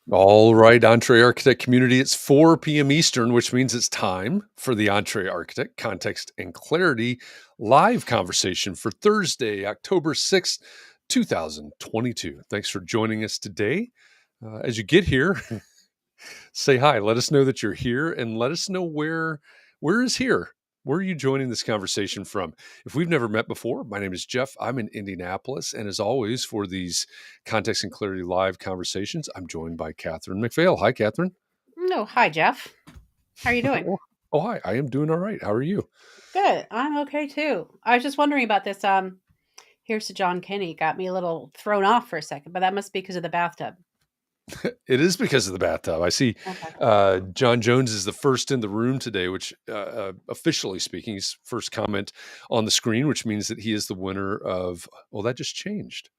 All right, Entree Architect community, it's 4 p.m. Eastern, which means it's time for the Entree Architect Context and Clarity live conversation for Thursday, October 6th, 2022. Thanks for joining us today. As you get here, say hi. Let us know that you're here and let us know where is here. Where are you joining this conversation from? If we've never met before, my name is Jeff. I'm in Indianapolis. And as always, for these Context and Clarity live conversations, I'm joined by Katharine MacPhail. Hi, Katharine. No, hi, Jeff. How are you doing? Oh, hi. I am doing all right. How are you? Good. I'm okay too. I was just wondering about this. Here's to John Kenny. Got me a little thrown off for a second, but that must be because of the bathtub. It is because of the bathtub. I see Okay. John Jones is the first in the room today, which officially speaking, he's first comment on the screen, which means that he is the winner of, well, that just changed.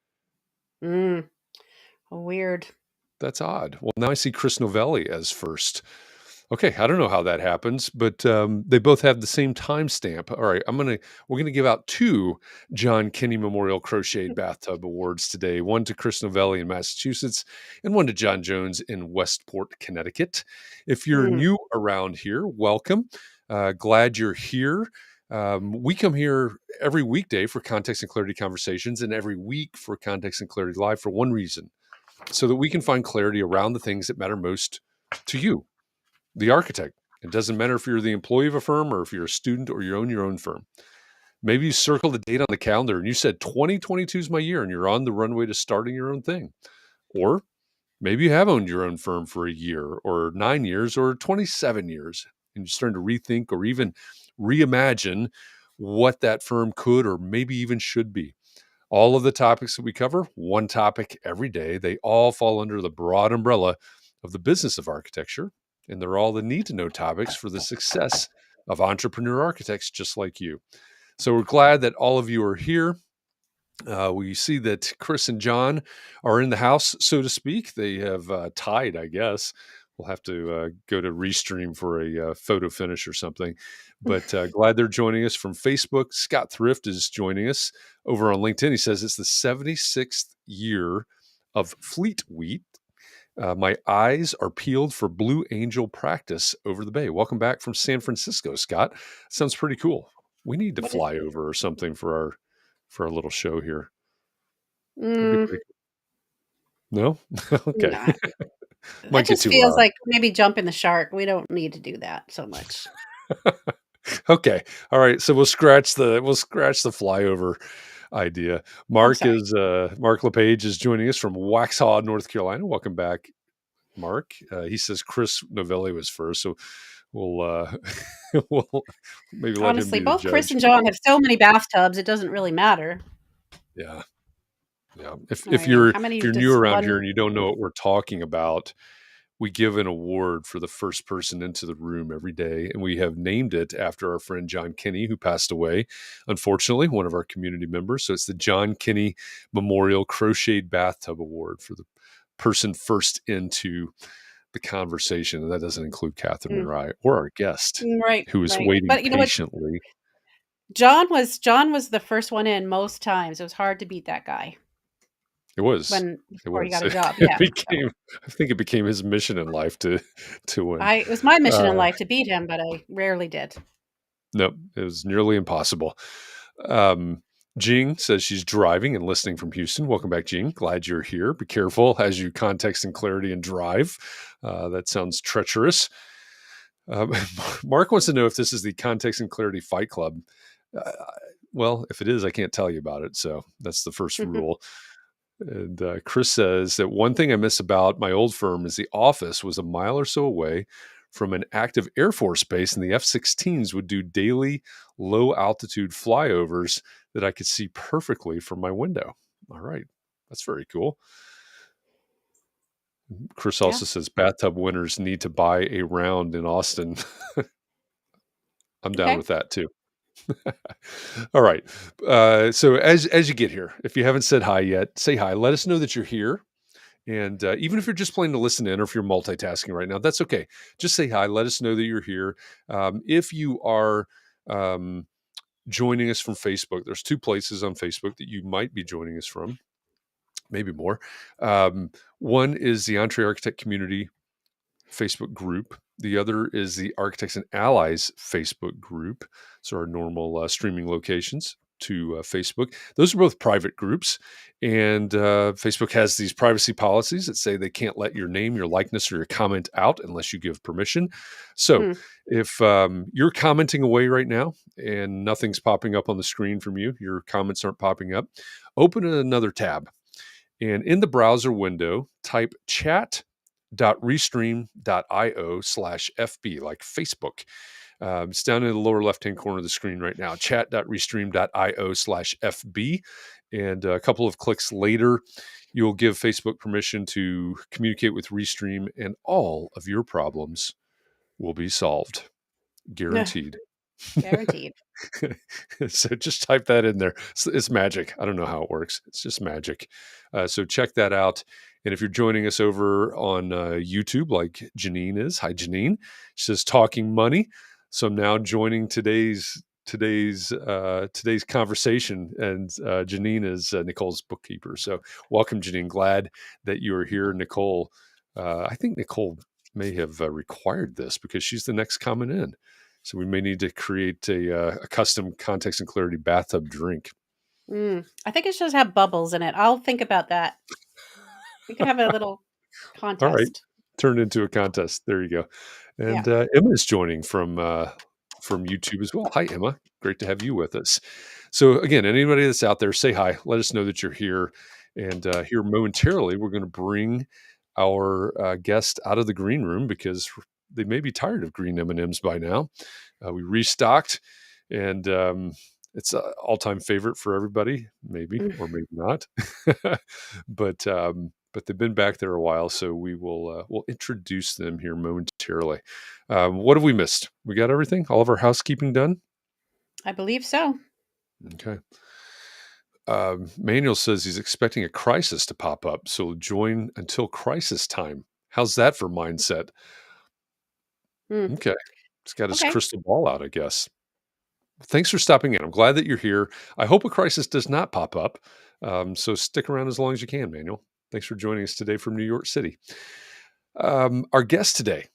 Weird. That's odd. Well, now I see Chris Novelli as first. Okay, I don't know how that happens, but they both have the same timestamp. All right, we're gonna give out 2 John Kenny Memorial Crocheted Bathtub Awards today. One to Chris Novelli in Massachusetts, and one to John Jones in Westport, Connecticut. If you're new around here, welcome. Glad you're here. We come here every weekday for Context and Clarity conversations, and every week for Context and Clarity Live for one reason, so that we can find clarity around the things that matter most to you, the architect. It doesn't matter if you're the employee of a firm or if you're a student or you own your own firm. Maybe you circled the date on the calendar and you said 2022 is my year and you're on the runway to starting your own thing. Or maybe you have owned your own firm for a year or 9 years or 27 years and you're starting to rethink or even reimagine what that firm could or maybe even should be. All of the topics that we cover, one topic every day, they all fall under the broad umbrella of the business of architecture, and they're all the need to know topics for the success of entrepreneur architects just like you. So we're glad that all of you are here. We see that Chris and John are in the house, so to speak. They have tied, I guess. We'll have to go to Restream for a photo finish or something. But glad they're joining us from Facebook. Scott Thrift is joining us over on LinkedIn. He says it's the 76th year of Fleet Week. My eyes are peeled for Blue Angel practice over the bay. Welcome back from San Francisco, Scott. Sounds pretty cool. We need to fly over or something for our little show here. That'd be pretty cool. No? Okay. Nah. Might That get just too feels loud. like maybe jumping the shark. We don't need to do that so much. Okay. All right. So we'll scratch the flyover idea. I'm Mark sorry. LePage is joining us from Waxhaw, North Carolina. Welcome back, Mark. He says Chris Novelli was first, so we'll we'll maybe let him Honestly, be the both Chris judge. and John have so many bathtubs, it doesn't really matter. Yeah. I If mean, you're how many new does around here one? and you don't know what we're talking about, we give an award for the first person into the room every day, and we have named it after our friend John Kenny, who passed away, unfortunately, one of our community members. So it's the John Kenny Memorial Crocheted Bathtub Award for the person first into the conversation. And that doesn't include Katharine or I or our guest, Right, who is right. waiting But you know what? patiently. John was the first one in most times. It was hard to beat that guy It was. It before he was. got a job. It Yeah. So became. I think it became his mission in life to win. it was my mission in Uh, life to beat him, but I rarely did. no, it was nearly impossible. Um, Jing says she's driving and listening from Houston. Welcome back, Jing. Glad you're here. Be careful as you context and clarity and drive. That sounds treacherous. Um, Mark wants to know if this is the Context and Clarity Fight Club. Uh, well, if it is, I can't tell you about it. So that's the first rule. And Chris says that one thing I miss about my old firm is the office was a mile or so away from an active Air Force base, and the F-16s would do daily low altitude flyovers that I could see perfectly from my window. All right. That's very cool. Chris also says bathtub winners need to buy a round in Austin. I'm down with that too. All right. So as you get here, if you haven't said hi yet, say hi. Let us know that you're here. And even if you're just planning to listen in or if you're multitasking right now, that's okay. Just say hi. Let us know that you're here. If you are joining us from Facebook, there's 2 places on Facebook that you might be joining us from. maybe more. Um, One is the Entree Architect Community Facebook group. The other is the Architects and Allies Facebook group. So our normal streaming locations to Facebook. Those are both private groups. And Facebook has these privacy policies that say they can't let your name, your likeness, or your comment out unless you give permission. So Hmm. if you're commenting away right now and nothing's popping up on the screen from you, your comments aren't popping up, open another tab. And in the browser window, type chat.restream.io/FB, like Facebook. It's down in the lower left-hand corner of the screen right now, chat.restream.io/FB. And a couple of clicks later, you'll give Facebook permission to communicate with Restream, and all of your problems will be solved. Guaranteed. Guaranteed. So just type that in there. It's magic. I don't know how it works. It's just magic. So check that out. And if you're joining us over on YouTube, like Janine is, hi Janine. She says talking money. So I'm now joining today's conversation, and Janine is Nicole's bookkeeper. So welcome, Janine. Glad that you are here, Nicole. I think Nicole may have required this because she's the next comment in. So we may need to create a custom context and clarity bathtub drink. I think it should have bubbles in it. I'll think about that. We could have a little All right, contest. turn it into a contest. There you go. Yeah. And Emma is joining from YouTube as well. Hi, Emma. Great to have you with us. So again, anybody that's out there, say hi. Let us know that you're here. And here momentarily, we're going to bring our guest out of the green room because they may be tired of green M&Ms by now. We restocked, and it's an all-time favorite for everybody, maybe or maybe not. But they've been back there a while, so we'll introduce them here momentarily. What have we missed? We got everything, all of our housekeeping done. I believe so. Okay. Manuel says he's expecting a crisis to pop up, so join until crisis time. How's that for mindset? Mm. Okay, he's got his Okay. crystal ball out, I guess. Thanks for stopping in. I'm glad that you're here. I hope a crisis does not pop up. So stick around as long as you can, Manuel. Thanks for joining us today from New York City. Our guest today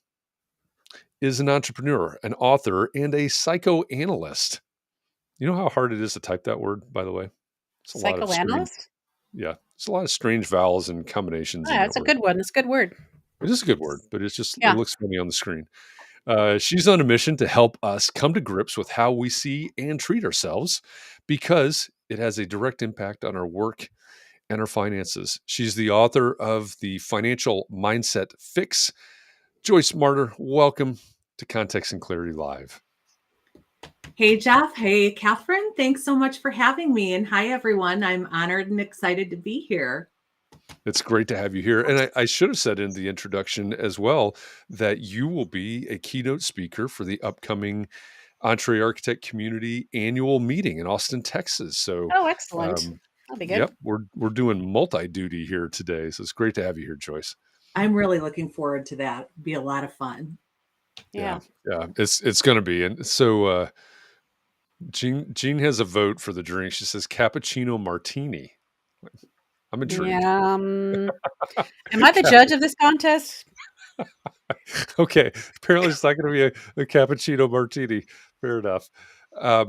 is an entrepreneur, an author, and a psychoanalyst. You know how hard it is to type that word, by the way? It's a lot of strange, Psychoanalyst? yeah, it's a lot of strange vowels and combinations Oh, in that's that a word. good one. That's a good word. It is a good word, but it Yeah. looks funny on the screen. She's on a mission to help us come to grips with how we see and treat ourselves because it has a direct impact on our work and our finances. She's the author of The Financial Mindset Fix. Joyce Marter, welcome to Context and Clarity Live. Hey, Jeff. Hey, Katharine. Thanks so much for having me. And hi, everyone. I'm honored and excited to be here. It's great to have you here. And I should have said in the introduction as well that you will be a keynote speaker for the upcoming Entree Architect Community annual meeting in Austin, Texas. So, Oh, excellent. um, That'll be good. yep, we're doing multi-duty here today. So it's great to have you here, Joyce. I'm really looking forward to that. It'll be a lot of fun. Yeah, it's going to be. And so Jean has a vote for the drink. She says cappuccino martini. I'm intrigued. Yeah. Am I the judge of this contest? Okay, apparently it's not going to be a cappuccino martini. Fair enough. I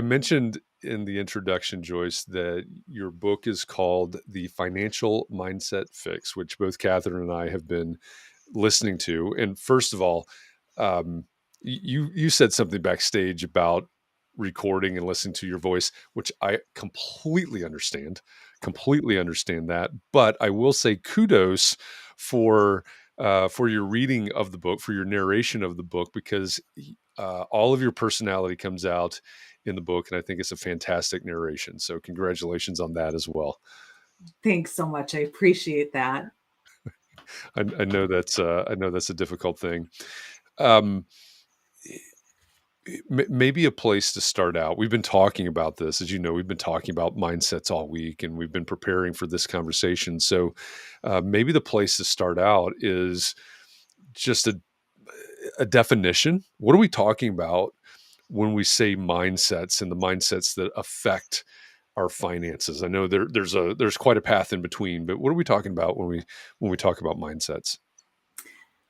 mentioned in the introduction, Joyce, that your book is called The Financial Mindset Fix, which both Katharine and I have been listening to. And first of all, you said something backstage about recording and listening to your voice, which I completely understand that. But I will say kudos for your reading of the book, for your narration of the book, because all of your personality comes out in the book, and I think it's a fantastic narration. So congratulations on that as well. Thanks so much. I appreciate that. I know that's a difficult thing. Maybe a place to start out. We've been talking about this, as you know, we've been talking about mindsets all week, and we've been preparing for this conversation. So maybe the place to start out is just a definition. What are we talking about when we say mindsets and the mindsets that affect our finances? I know there's quite a path in between, but what are we talking about when we talk about mindsets?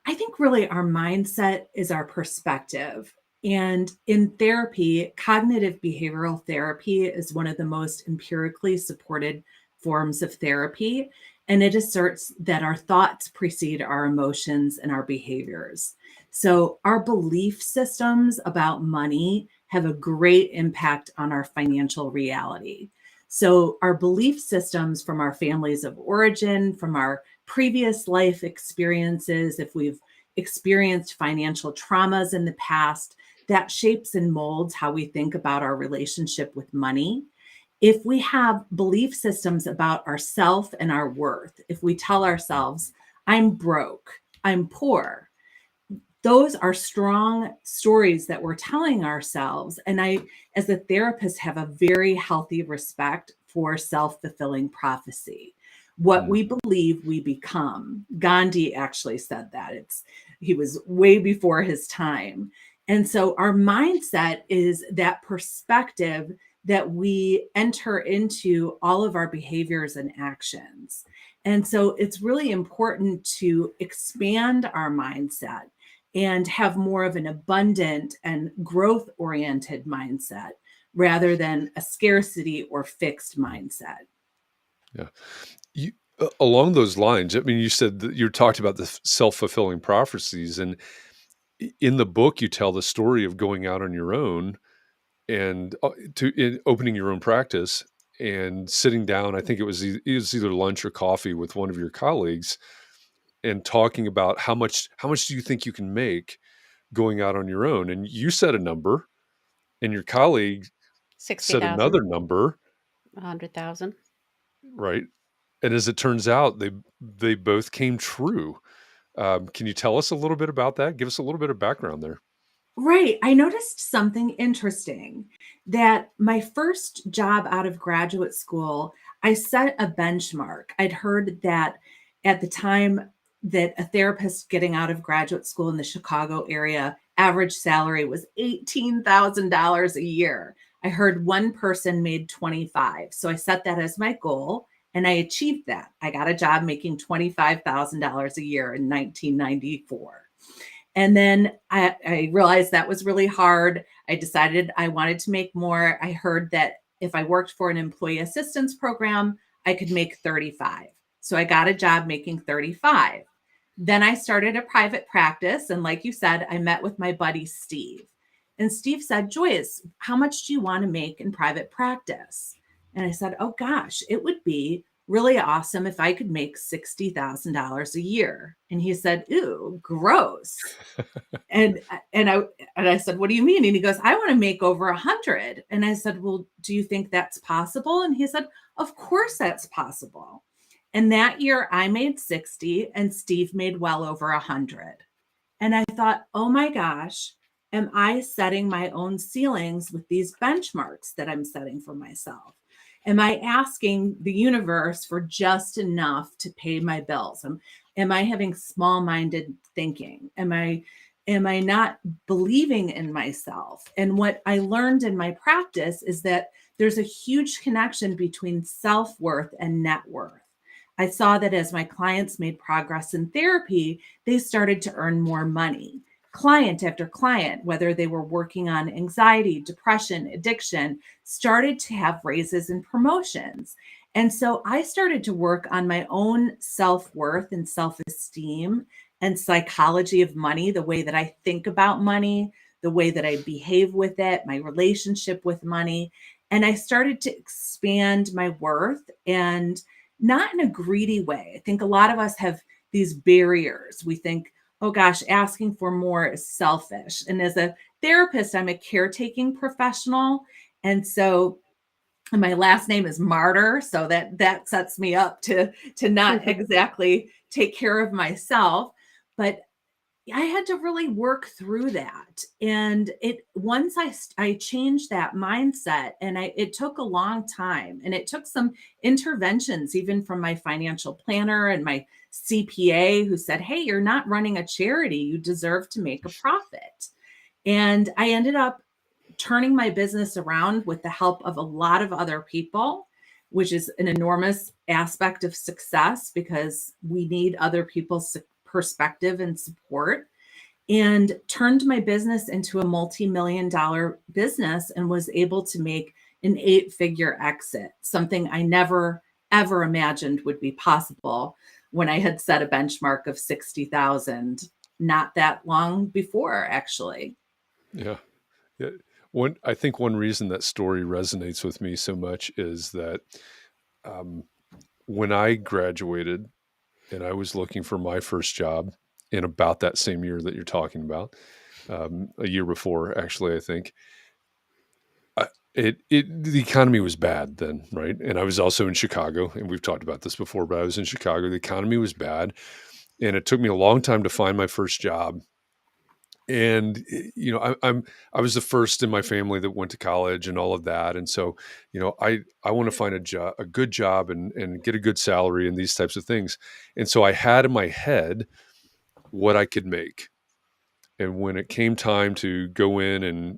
I think really our mindset is our perspective. And in therapy, cognitive behavioral therapy is one of the most empirically supported forms of therapy. And it asserts that our thoughts precede our emotions and our behaviors. So our belief systems about money have a great impact on our financial reality. So our belief systems from our families of origin, from our previous life experiences, if we've experienced financial traumas in the past, that shapes and molds how we think about our relationship with money. If we have belief systems about ourself and our worth, if we tell ourselves, I'm broke, I'm poor, those are strong stories that we're telling ourselves. And I, as a therapist, have a very healthy respect for self-fulfilling prophecy. What Mm. we believe, we become. Gandhi actually said that. He was way before his time. And so our mindset is that perspective that we enter into all of our behaviors and actions. And so it's really important to expand our mindset and have more of an abundant and growth oriented mindset rather than a scarcity or fixed mindset. Yeah. You, along those lines, I mean, you said that you talked about the self-fulfilling prophecies, and in the book, you tell the story of going out on your own and opening your own practice and sitting down. I think it was either lunch or coffee with one of your colleagues, and talking about how much do you think you can make going out on your own? And you said a number, and your colleague said 60,000, another number, 100,000. right? And as it turns out, they both came true. Can you tell us a little bit about that? Give us a little bit of background there. Right. I noticed something interesting that my first job out of graduate school, I set a benchmark. I'd heard that at the time that a therapist getting out of graduate school in the Chicago area, average salary was $18,000 a year. I heard one person made 25. So I set that as my goal and I achieved that. I got a job making $25,000 a year in 1994. And then I realized that was really hard. I decided I wanted to make more. I heard that if I worked for an employee assistance program, I could make 35. So I got a job making 35. Then I started a private practice. And like you said, I met with my buddy, Steve. And Steve said, Joyce, how much do you want to make in private practice? And I said, oh gosh, it would be really awesome if I could make $60,000 a year. And he said, ooh, gross. And I said, what do you mean? And he goes, I want to make over 100. And I said, well, do you think that's possible? And he said, of course that's possible. And that year I made 60 and Steve made well over 100. And I thought, oh my gosh, am I setting my own ceilings with these benchmarks that I'm setting for myself? Am I asking the universe for just enough to pay my bills? Am I having small-minded thinking? Am I not believing in myself? And what I learned in my practice is that there's a huge connection between self-worth and net worth. I saw that as my clients made progress in therapy, they started to earn more money. Client after client, whether they were working on anxiety, depression, addiction, started to have raises and promotions. And so I started to work on my own self-worth and self-esteem and psychology of money, the way that I think about money, the way that I behave with it, my relationship with money. And I started to expand my worth, and not in a greedy way. I think a lot of us have these barriers. We think, oh gosh, asking for more is selfish. And as a therapist, I'm a caretaking professional. And so my last name is Marter. So that sets me up to not exactly take care of myself. But I had to really work through that. And once I changed that mindset, and it took a long time, and it took some interventions, even from my financial planner and my CPA, who said, hey, you're not running a charity. You deserve to make a profit. And I ended up turning my business around with the help of a lot of other people, which is an enormous aspect of success because we need other people's perspective and support, and turned my business into a multi-million-dollar business and was able to make an 8-figure exit, something I never, ever imagined would be possible when I had set a benchmark of 60,000 not that long before, actually. Yeah. Yeah. I think one reason that story resonates with me so much is that when I graduated and I was looking for my first job in about that same year that you're talking about, a year before, actually, I think, the economy was bad then, right? And I was also in Chicago, and we've talked about this before, but I was in Chicago. The economy was bad, and it took me a long time to find my first job. And I was the first in my family that went to college and all of that, and so I want to find a good job, and get a good salary and these types of things. And so I had in my head what I could make, and when it came time to go in and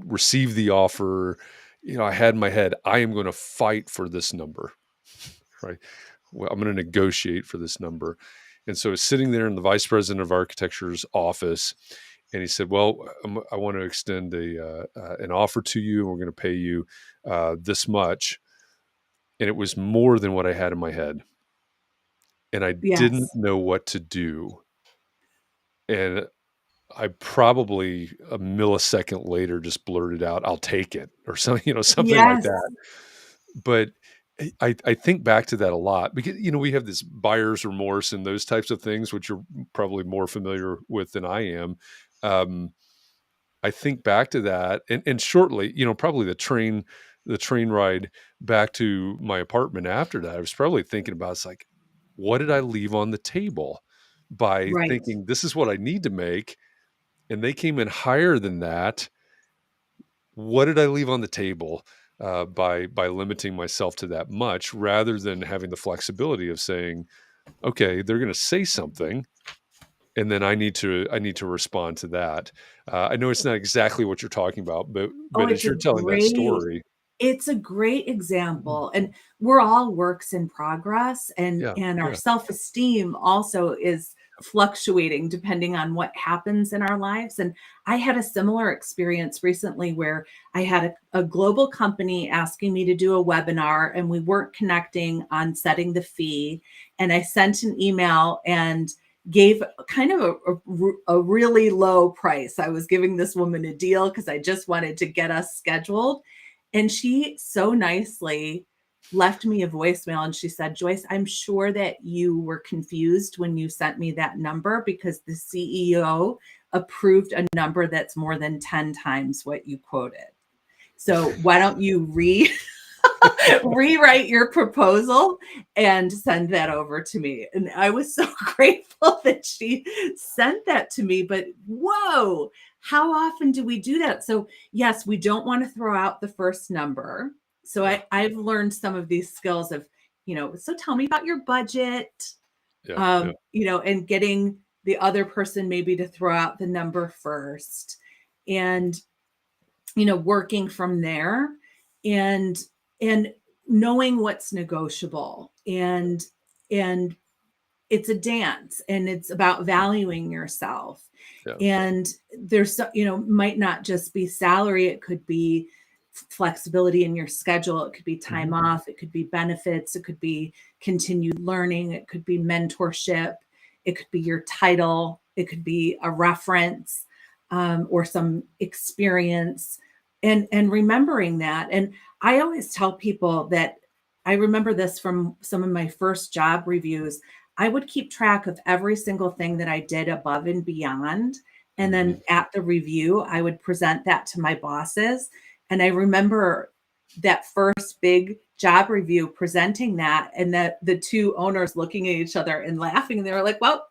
receive the offer, I had in my head, I am going to fight for this number, right? Well, I'm going to negotiate for this number. And so sitting there in the vice president of architecture's office, and he said, well, I want to extend an offer to you. We're going to pay you this much. And it was more than what I had in my head. And I didn't Yes. know what to do. And I probably a millisecond later just blurted out, I'll take it, or something, something like Yes. that. But I think back to that a lot because, we have this buyer's remorse and those types of things, which you're probably more familiar with than I am. I think back to that and shortly, probably the train ride back to my apartment after that, I was probably thinking about, it's like, what did I leave on the table by Right. thinking this is what I need to make? And they came in higher than that. What did I leave on the table by limiting myself to that much, rather than having the flexibility of saying, okay, they're going to say something, and then I need to respond to that. I know it's not exactly what you're talking about, but Oh, as you're telling that story, it's a great example. And we're all works in progress, and yeah, our yeah, self-esteem also is fluctuating depending on what happens in our lives. And I had a similar experience recently where I had a global company asking me to do a webinar, and we weren't connecting on setting the fee. And I sent an email and gave kind of a really low price. I was giving this woman a deal because I just wanted to get us scheduled. And she so nicely left me a voicemail, and she said, Joyce, I'm sure that you were confused when you sent me that number because the CEO approved a number that's more than 10 times what you quoted. So why don't you rewrite your proposal and send that over to me? And I was so grateful that she sent that to me. But whoa, how often do we do that? So yes, we don't want to throw out the first number. So yeah, I've learned some of these skills of, so tell me about your budget, yeah, yeah. and getting the other person maybe to throw out the number first, and working from there, and knowing what's negotiable, and it's a dance, and it's about valuing yourself. Yeah. And there's might not just be salary, it could be flexibility in your schedule, it could be time Mhm. off, it could be benefits, it could be continued learning, it could be mentorship, it could be your title, it could be a reference, or some experience, and remembering that. And I always tell people that I remember this from some of my first job reviews. I would keep track of every single thing that I did above and beyond. And Mhm. then at the review, I would present that to my bosses. And I remember that first big job review presenting that, and that the two owners looking at each other and laughing. And they were like, well,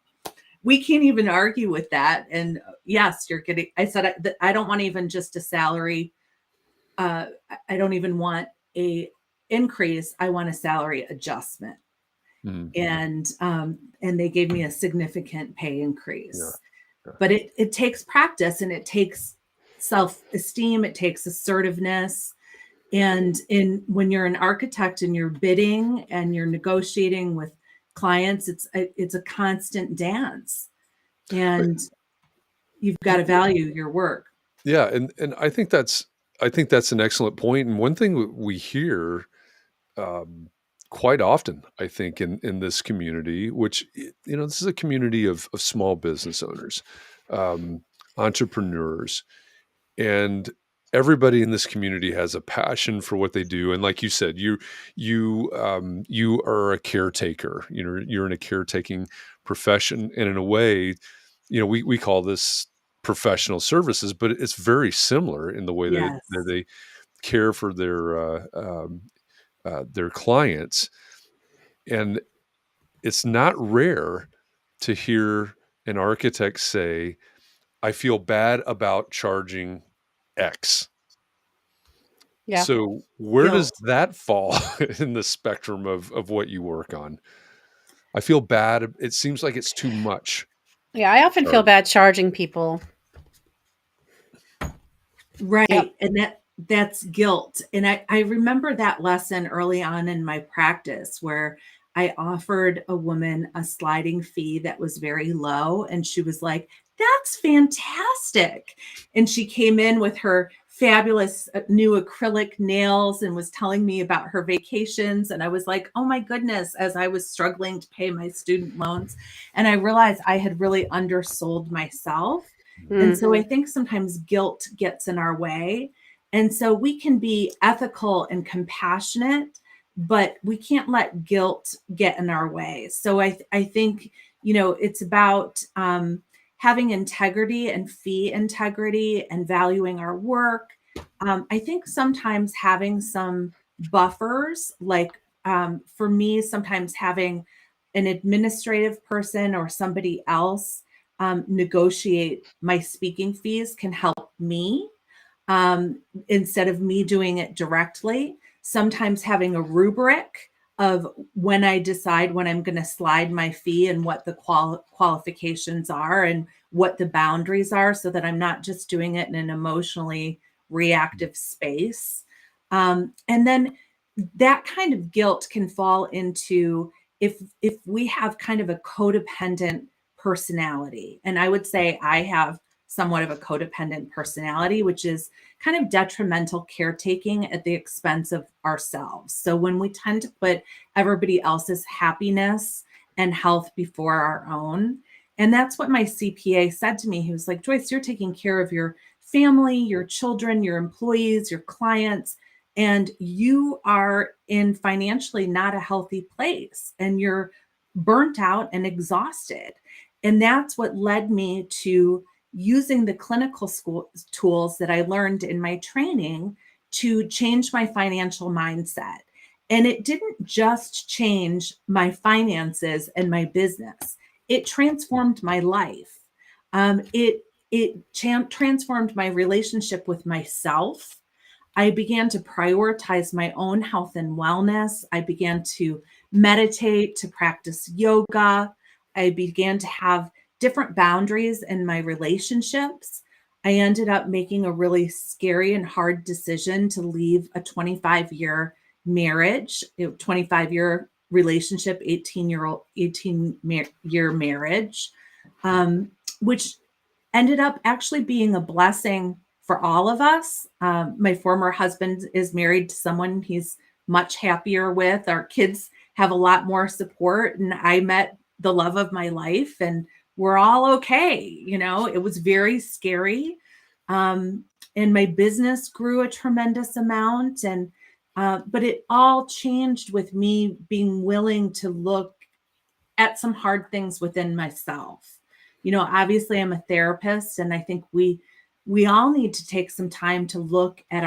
we can't even argue with that. And yes, you're getting, I said, I don't want even just a salary. I don't even want a increase. I want a salary adjustment. Mhm. And they gave me a significant pay Yeah, increase. yeah. But it takes practice, and it takes self-esteem, it takes assertiveness. And when you're an architect and you're bidding and you're negotiating with clients, it's a constant dance, But and you've got to value your work. yeah, and I think that's an excellent point. And one thing we hear quite often, I think, in this community, which this is a community of small business owners, um, entrepreneurs, and everybody in this community has a passion for what they do. And like you said, you are a caretaker. You're in a caretaking profession, and in a way, we call this professional services, but it's very similar in the way that Yes. they care for their clients. And it's not rare to hear an architect say, I feel bad about charging X. Yeah. So where does Guilt. that fall in the spectrum of what you work on? I feel bad. It seems like it's too much Yeah. I often feel charge. bad charging people. Yep. Right. And that's guilt. And I remember that lesson early on in my practice where I offered a woman a sliding fee that was very low. And she was like, that's fantastic. And she came in with her fabulous new acrylic nails and was telling me about her vacations. And I was like, oh my goodness, as I was struggling to pay my student loans. And I realized I had really undersold myself. And so I think sometimes guilt gets in our way. And so we can be ethical and compassionate, but we can't let guilt get in our way. So I think, it's about having integrity and fee integrity and valuing our work. I think sometimes having some buffers, like for me, sometimes having an administrative person or somebody else negotiate my speaking fees can help me instead of me doing it directly. Sometimes having a rubric of when I decide when I'm going to slide my fee and what the qualifications are and what the boundaries are, so that I'm not just doing it in an emotionally reactive space. And then that kind of guilt can fall into if we have kind of a codependent personality. And I would say I have somewhat of a codependent personality, which is kind of detrimental caretaking at the expense of ourselves. So when we tend to put everybody else's happiness and health before our own, and that's what my CPA said to me. He was like, Joyce, you're taking care of your family, your children, your employees, your clients, and you are in financially not a healthy place and you're burnt out and exhausted. And that's what led me to using the clinical school tools that I learned in my training to change my financial mindset. And it didn't just change my finances and my business, it transformed my life. It transformed my relationship with myself. I began to prioritize my own health and wellness. I began to meditate, to practice yoga. I began to have different boundaries in my relationships. I ended up making a really scary and hard decision to leave a 25-year marriage, 25-year relationship, 18-year marriage, which ended up actually being a blessing for all of us. My former husband is married to someone he's much happier with. Our kids have a lot more support, and I met the love of my life, and we're all okay. It was very scary. And my business grew a tremendous amount. But it all changed with me being willing to look at some hard things within myself. Obviously I'm a therapist, and I think we all need to take some time to look at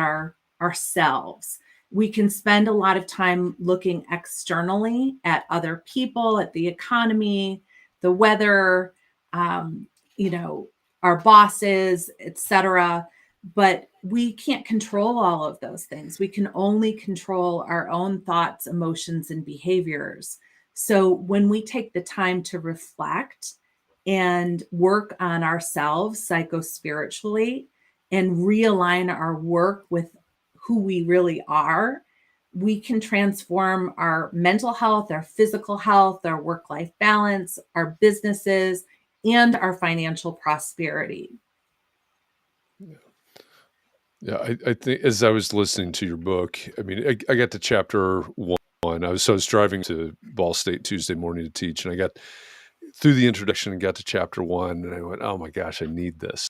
ourselves. We can spend a lot of time looking externally at other people, at the economy, the weather, um, our bosses, etc. But we can't control all of those things. We can only control our own thoughts, emotions, and behaviors. So when we take the time to reflect and work on ourselves psychospiritually and realign our work with who we really are, we can transform our mental health, our physical health, our work-life balance, our businesses, and our financial prosperity. Yeah, I think as I was listening to your book, I mean, I got to chapter 1. I was driving to Ball State Tuesday morning to teach, and I got through the introduction and got to chapter 1, and I went, "Oh my gosh, I need this."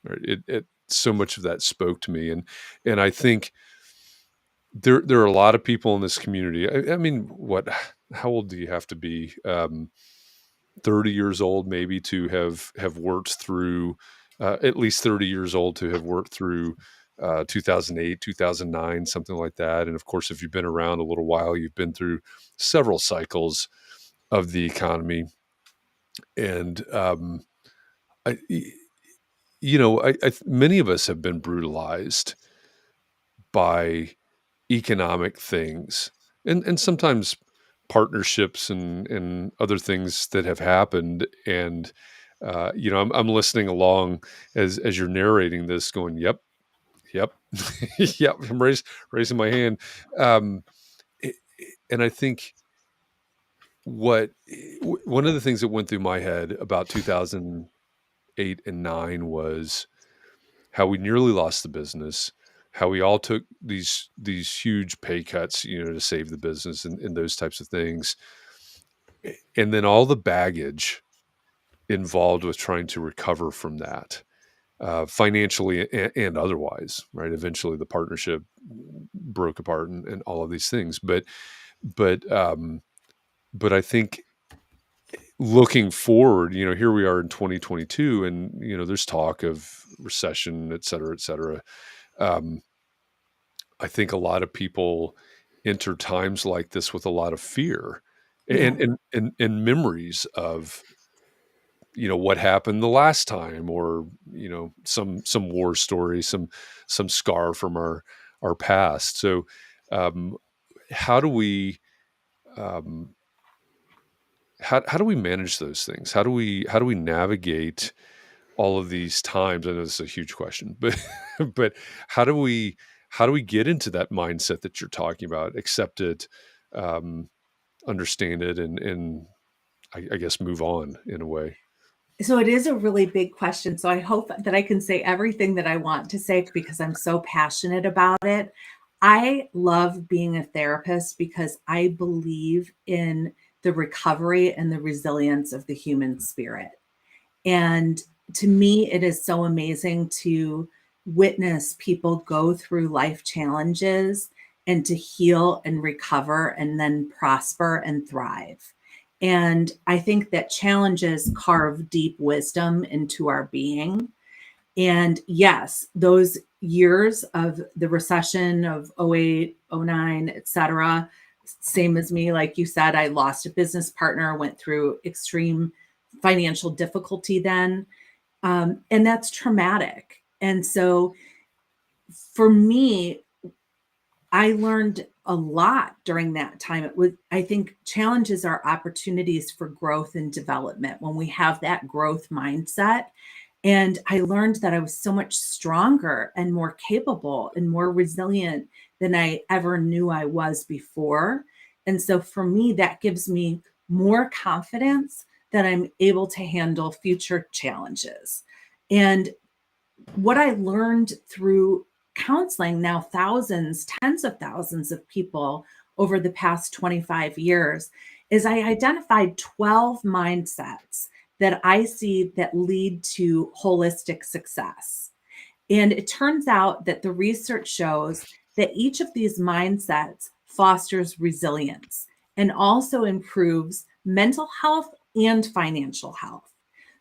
Right? It so much of that spoke to me, and I think there are a lot of people in this community. I mean, how old do you have to be? 30 years old maybe to have worked through, at least 30 years old to have worked through 2008, 2009, something like that. And of course, if you've been around a little while, you've been through several cycles of the economy. And I, many of us have been brutalized by economic things, and sometimes partnerships and other things that have happened. And I'm listening along as you're narrating this, going, "Yep, yep, yep." I'm raising my hand, um, a- and I think one of the things that went through my head about 2008 and 9 was how we nearly lost the business, how we all took these huge pay cuts, to save the business and those types of things, and then all the baggage involved with trying to recover from that, financially and otherwise. Right? Eventually, the partnership broke apart and all of these things, but but I think looking forward, here we are in 2022, and there's talk of recession, et cetera, et cetera. Um, I think a lot of people enter times like this with a lot of fear Yeah. and memories of, what happened the last time, or, some war story, some scar from our past. So, um, how do we, um, how do we manage those things? How do we navigate all of these times? I know this is a huge question, but but how do we get into that mindset that you're talking about, accept it, um, understand it, and I guess move on in a way? So it is a really big question. So I hope that I can say everything that I want to say because I'm so passionate about it. I love being a therapist because I believe in the recovery and the resilience of the human spirit. And to me, it is so amazing to witness people go through life challenges and to heal and recover and then prosper and thrive. And I think that challenges carve deep wisdom into our being. And yes, those years of the recession of '08, '09, et cetera, same as me, like you said, I lost a business partner, went through extreme financial difficulty then. And that's traumatic. And so for me, I learned a lot during that time. I think challenges are opportunities for growth and development when we have that growth mindset. And I learned that I was so much stronger and more capable and more resilient than I ever knew I was before. And so for me, that gives me more confidence that I'm able to handle future challenges. And what I learned through counseling now thousands, tens of thousands of people over the past 25 years is I identified 12 mindsets that I see that lead to holistic success. And it turns out that the research shows that each of these mindsets fosters resilience and also improves mental health and financial health.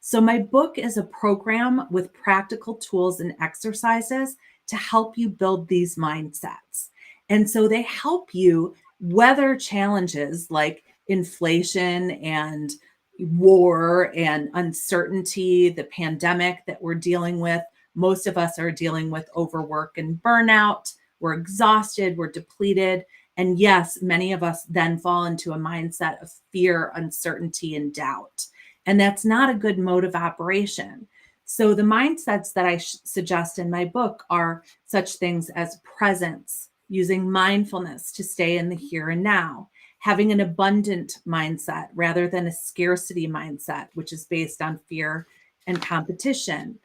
So, my book is a program with practical tools and exercises to help you build these mindsets. And so, they help you weather challenges like inflation and war and uncertainty, the pandemic that we're dealing with. Most of us are dealing with overwork and burnout. We're exhausted, we're depleted. And yes, many of us then fall into a mindset of fear, uncertainty, and doubt. And that's not a good mode of operation. So the mindsets that I suggest in my book are such things as presence, using mindfulness to stay in the here and now, having an abundant mindset rather than a scarcity mindset, which is based on fear and competition.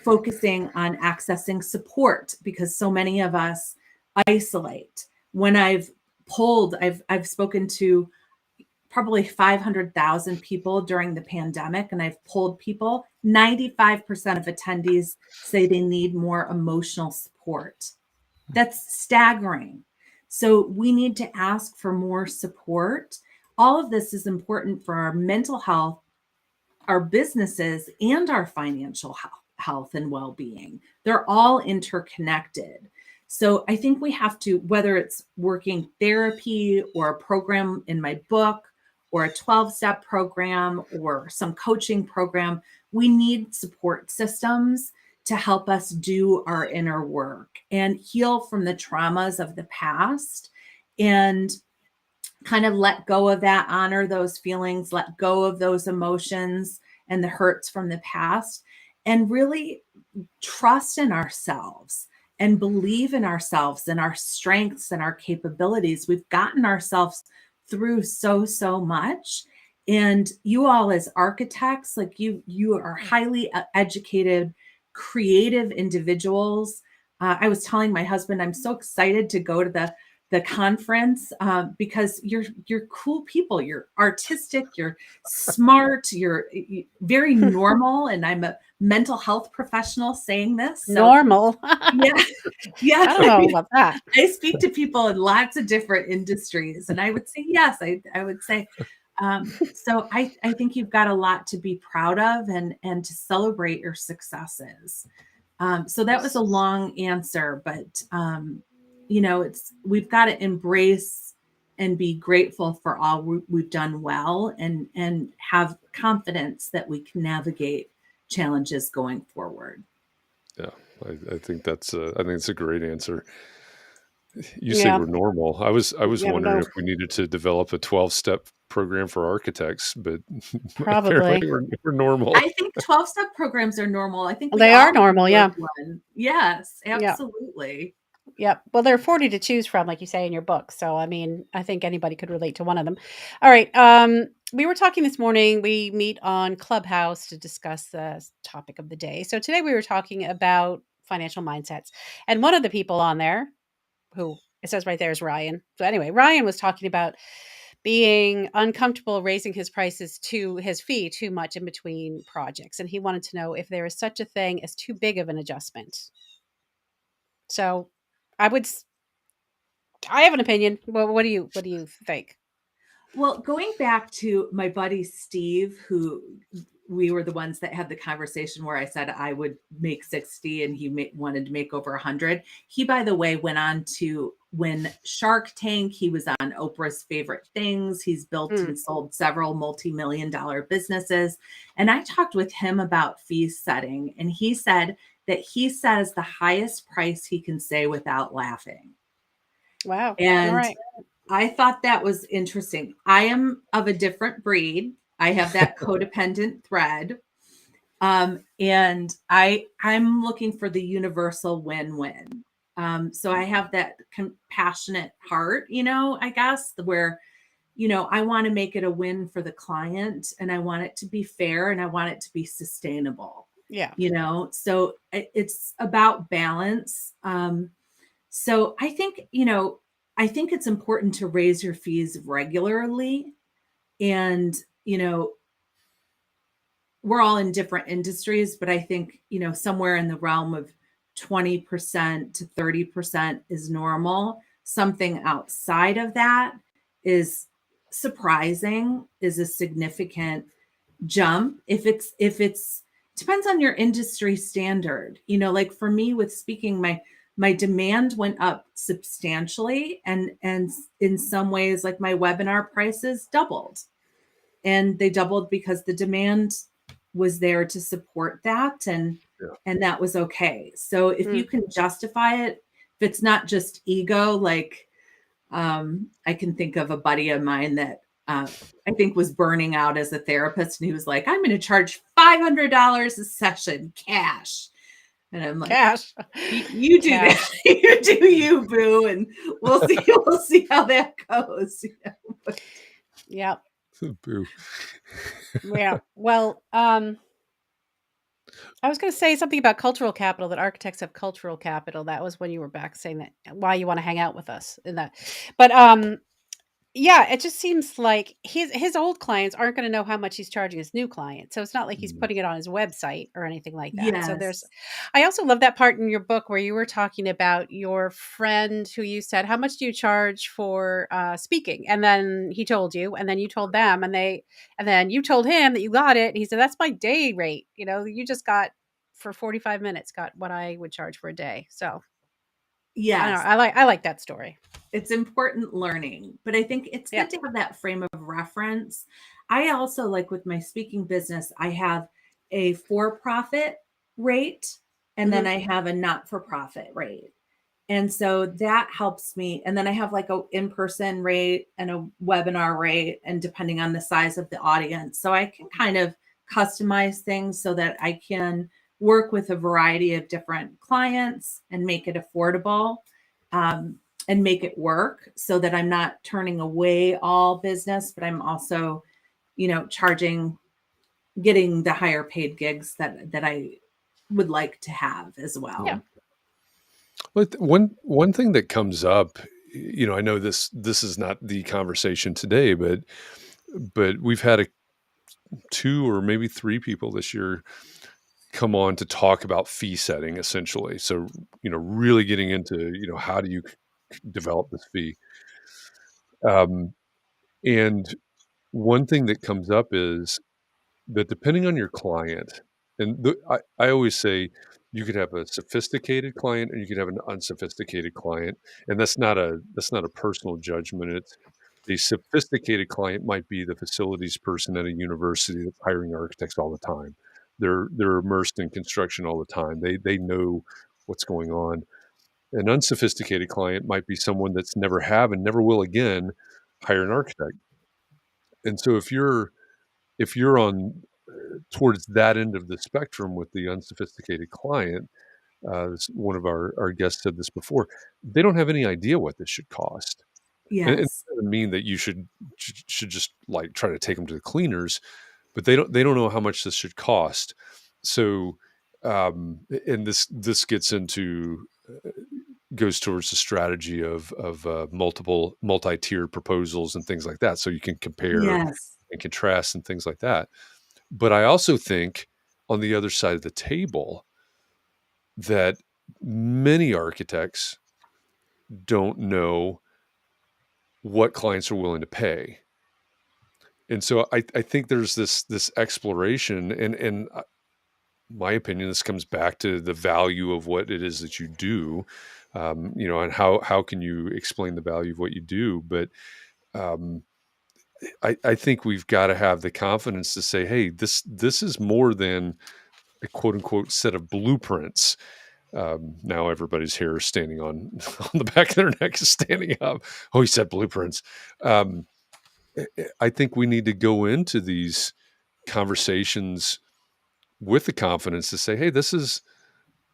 Focusing on accessing support, because so many of us isolate. When I've spoken to probably 500,000 people during the pandemic, and I've polled people. 95% of attendees say they need more emotional support. That's staggering. So we need to ask for more support. All of this is important for our mental health, our businesses, and our financial health and well-being. They're all interconnected. So I think we have to, whether it's working therapy or a program in my book or a 12-step program or some coaching program, we need support systems to help us do our inner work and heal from the traumas of the past and kind of let go of that, honor those feelings, let go of those emotions and the hurts from the past, and really trust in ourselves and believe in ourselves and our strengths and our capabilities. We've gotten ourselves through so much. And you all as architects, like you are highly educated, creative individuals. I was telling my husband, I'm so excited to go to the conference because you're cool people. You're artistic, you're smart, you're very normal. And I'm a mental health professional saying this. So, Normal. yeah. I don't know about that. I speak to people in lots of different industries, and I would say, yes, I would say. So I think you've got a lot to be proud of and to celebrate your successes. So that was a long answer, but we've got to embrace and be grateful for all we've done well and have confidence that we can navigate challenges going forward. Yeah, I think it's a great answer. You say we're normal. I was wondering if we needed to develop a 12-step program for architects, but apparently Probably. we're normal. I think 12-step programs are normal. I think They are normal, yeah. One. Yes, absolutely. Yep. Well, there are 40 to choose from, like you say in your book. So, I mean, I think anybody could relate to one of them. All right. We were talking this morning. We meet on Clubhouse to discuss the topic of the day. So today we were talking about financial mindsets. And one of the people on there, who it says right there is Ryan. So anyway, Ryan was talking about being uncomfortable raising his prices to his fee too much in between projects. And he wanted to know if there is such a thing as too big of an adjustment. So I have an opinion. Well, what do you think? Well, going back to my buddy Steve, who we were the ones that had the conversation where I said I would make 60 and he wanted to make over 100. He, by the way, went on to win Shark Tank. He was on Oprah's Favorite Things. He's built and sold several multi-million-dollar businesses. And I talked with him about fee setting, and he said that he says the highest price he can say without laughing. Wow. And all right. I thought that was interesting. I am of a different breed. I have that codependent thread. And I'm looking for the universal win-win. So I have that compassionate heart, I guess, where, I want to make it a win for the client, and I want it to be fair, and I want it to be sustainable. Yeah. So it's about balance. So I think, it's important to raise your fees regularly. And, we're all in different industries, but I think, somewhere in the realm of 20% to 30% is normal. Something outside of that is surprising, is a significant jump. If it's depends on your industry standard. Like for me with speaking, my demand went up substantially, and in some ways, like my webinar prices doubled. And they doubled because the demand was there to support that, and that was okay. So if you can justify it, if it's not just ego, like I can think of a buddy of mine that I think was burning out as a therapist. And he was like, I'm going to charge $500 a session cash. And I'm like, Cash. you do that. Cash. You do you, boo. And we'll see how that goes. But Yeah. Boo. Yeah. Well, I was going to say something about cultural capital, that architects have cultural capital. That was when you were back saying that, why you want to hang out with us in that. But yeah, it just seems like his old clients aren't going to know how much he's charging his new client. So it's not like he's putting it on his website or anything like that. So yes. I also love that part in your book where you were talking about your friend who you said, how much do you charge for speaking? And then he told you, and then you told them, and then you told him that you got it. And he said, that's my day rate. You just got for 45 minutes, got what I would charge for a day. So I don't Yes. know. I like that story. It's important learning, but I think it's Yeah. good to have that frame of reference. I also, like with my speaking business, I have a for-profit rate and then Mhm. I have a not-for-profit rate. And so that helps me. And then I have like a in-person rate and a webinar rate, and depending on the size of the audience. So I can kind of customize things so that I can work with a variety of different clients and make it affordable. And make it work so that I'm not turning away all business, but I'm also, getting the higher paid gigs that I would like to have as well. Yeah. But one thing that comes up, I know this is not the conversation today, but we've had two or maybe three people this year come on to talk about fee setting, essentially. So, really getting into, how do you develop this fee? And one thing that comes up is that depending on your client, and I always say you could have a sophisticated client and you could have an unsophisticated client, and that's not a personal judgment. It's a sophisticated client might be the facilities person at a university that's hiring architects all the time. They're immersed in construction all the time. They know what's going on. An unsophisticated client might be someone that's never have and never will again hire an architect. And so if you're on towards that end of the spectrum with the unsophisticated client, one of our guests said this before, they don't have any idea what this should cost. And it Yes. doesn't mean that you should just like try to take them to the cleaners, but they don't know how much this should cost. So, and this gets into goes towards the strategy of multiple multi-tiered proposals and things like that, so you can compare Yes. and contrast and things like that. But I also think on the other side of the table that many architects don't know what clients are willing to pay. And so I think there's this exploration, and my opinion, this comes back to the value of what it is that you do, and how can you explain the value of what you do. But um, I think we've got to have the confidence to say, hey, this is more than a quote unquote set of blueprints. Now everybody's hair is standing on on the back of their neck is standing up. Oh, he said blueprints. I think we need to go into these conversations with the confidence to say, hey, this is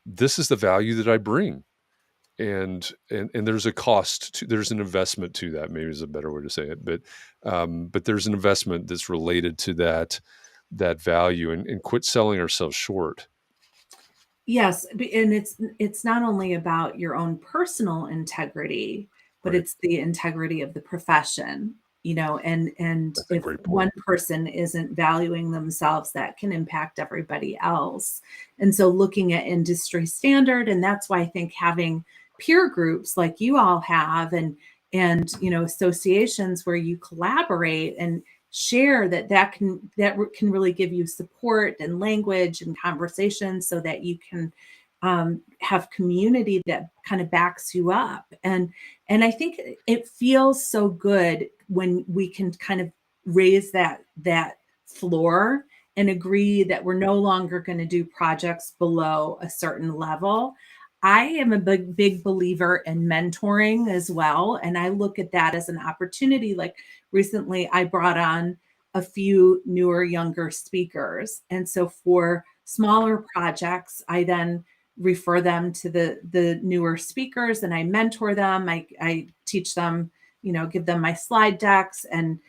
the value that I bring. And there's a cost there's an investment to that, maybe is a better way to say it. But there's an investment that's related to that value, and quit selling ourselves short. Yes, and it's not only about your own personal integrity, but Right. it's the integrity of the profession, and That's a if great one point. person isn't valuing themselves, that can impact everybody else. And so looking at industry standard, and that's why I think having peer groups like you all have, and associations where you collaborate and share, that can really give you support and language and conversation so that you can have community that kind of backs you up. And I think it feels so good when we can kind of raise that floor and agree that we're no longer going to do projects below a certain level. I am a big believer in mentoring as well. And I look at that as an opportunity. Like recently, I brought on a few newer, younger speakers. And so for smaller projects, I then refer them to the newer speakers and I mentor them. I teach them, give them my slide decks and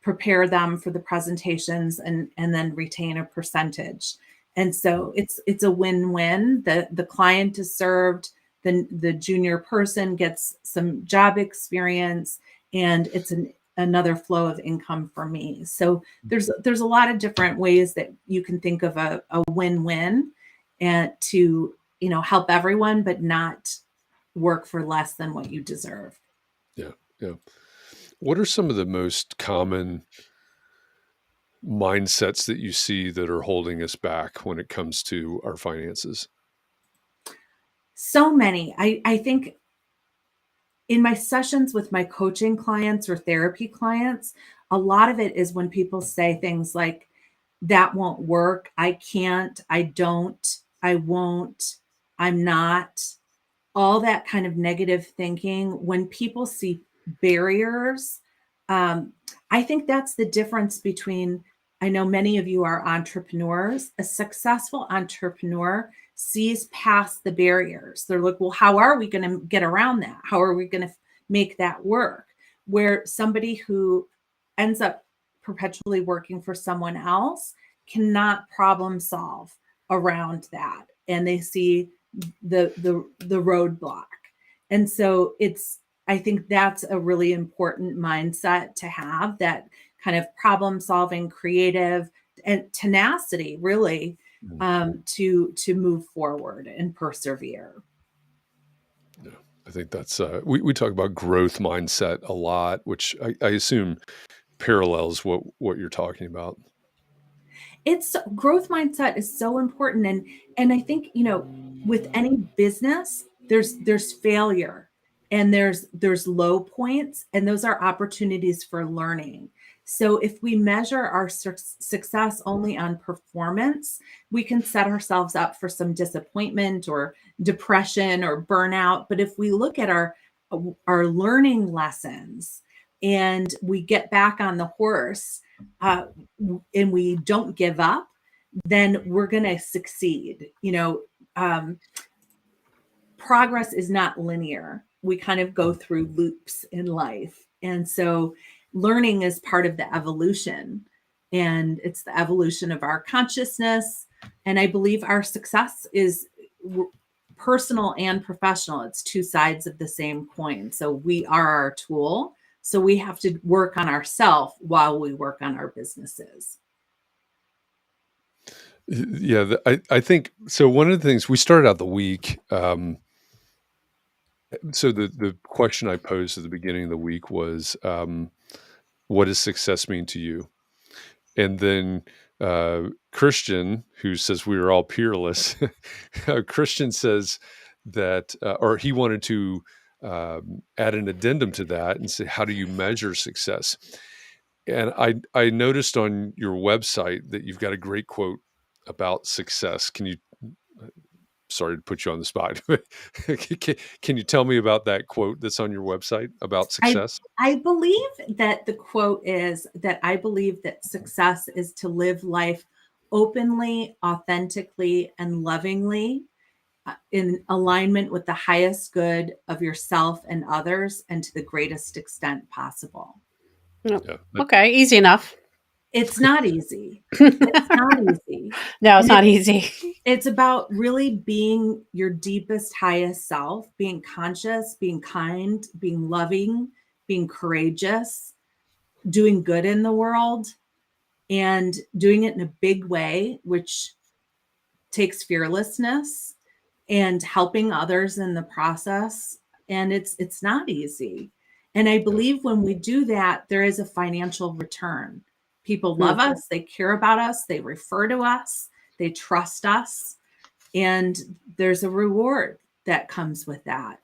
prepare them for the presentations and then retain a percentage. And so it's a win-win. The client is served, the junior person gets some job experience, and it's another flow of income for me. So there's a lot of different ways that you can think of a win-win and to help everyone, but not work for less than what you deserve. Yeah. Yeah. What are some of the most common mindsets that you see that are holding us back when it comes to our finances? So many. I think in my sessions with my coaching clients or therapy clients, a lot of it is when people say things like, that won't work, I can't, I don't, I won't, I'm not, all that kind of negative thinking. When people see barriers, I think that's the difference between, I know many of you are entrepreneurs. A successful entrepreneur sees past the barriers. They're like, well, how are we going to get around that? How are we going to make that work? Where somebody who ends up perpetually working for someone else cannot problem solve around that. And they see the roadblock. And so I think that's a really important mindset to have, that kind of problem solving, creative, and tenacity, really, to move forward and persevere. Yeah, I think that's we talk about growth mindset a lot, which I assume parallels what you're talking about. It's growth mindset is so important. And I think, with any business, there's failure and there's low points, and those are opportunities for learning. So if we measure our success only on performance, we can set ourselves up for some disappointment or depression or burnout. But if we look at our learning lessons and we get back on the horse, and we don't give up, then we're going to succeed. Progress is not linear. We kind of go through loops in life. And so learning is part of the evolution, and it's the evolution of our consciousness. And I believe our success is personal and professional. It's two sides of the same coin. So we are our tool. So we have to work on ourselves while we work on our businesses. Yeah, I think so. One of the things we started out the week, so the question I posed at the beginning of the week was, what does success mean to you? And then Christian, who says we are all peerless, Christian says that, or he wanted to add an addendum to that and say, how do you measure success? And I noticed on your website that you've got a great quote about success. Can you, sorry to put you on the spot, but can you tell me about that quote that's on your website about success? I believe that the quote is that I believe that success is to live life openly, authentically, and lovingly, in alignment with the highest good of yourself and others, and to the greatest extent possible. Yeah, okay, easy enough. It's not easy. It's not easy. No, it's not easy. It's about really being your deepest, highest self, being conscious, being kind, being loving, being courageous, doing good in the world, and doing it in a big way, which takes fearlessness, and helping others in the process. And it's not easy. And I believe when we do that, there is a financial return. People love us, they care about us, they refer to us, they trust us, and there's a reward that comes with that.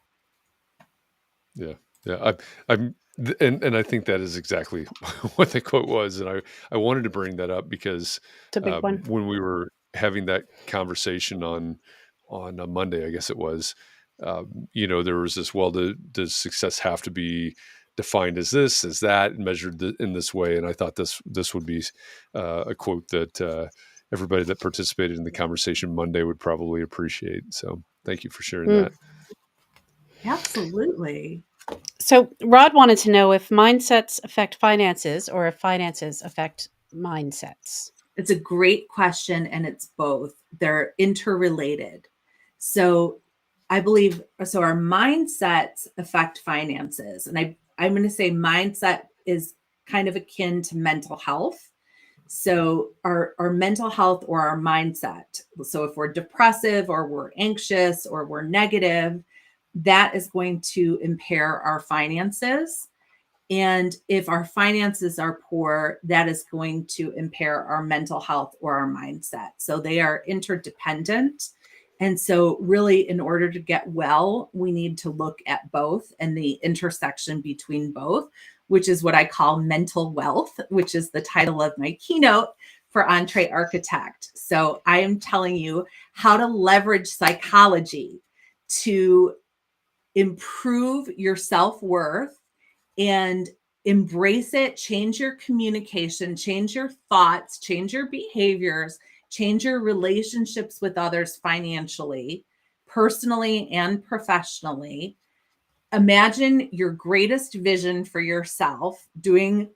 Yeah. And I think that is exactly what the quote was. And I wanted to bring that up because It's a big one. when we were having that conversation on a Monday, I guess it was, there was this, well, does success have to be defined as this, as that, and measured in this way? And I thought this would be a quote that everybody that participated in the conversation Monday would probably appreciate. So thank you for sharing that. Absolutely. So Rod wanted to know if mindsets affect finances or if finances affect mindsets. It's a great question, and it's both. They're interrelated. So I believe, so our mindsets affect finances. And I'm going to say mindset is kind of akin to mental health. So our mental health or our mindset. So if we're depressive or we're anxious or we're negative, that is going to impair our finances. And if our finances are poor, that is going to impair our mental health or our mindset. So they are interdependent. And so really, in order to get well, we need to look at both and the intersection between both, which is what I call mental wealth, which is the title of my keynote for Entree Architect. So I am telling you how to leverage psychology to improve your self-worth and embrace it, change your communication, change your thoughts, change your behaviors, change your relationships with others financially, personally, and professionally. Imagine your greatest vision for yourself, doing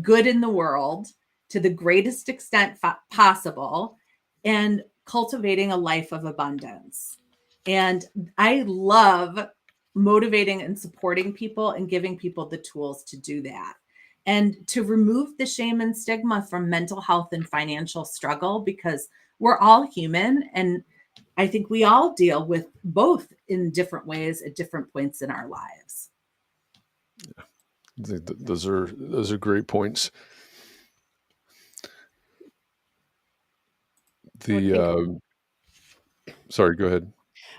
good in the world to the greatest extent possible, and cultivating a life of abundance. And I love motivating and supporting people and giving people the tools to do that, and to remove the shame and stigma from mental health and financial struggle, because we're all human. And I think we all deal with both in different ways at different points in our lives. Those are great points. Sorry, go ahead.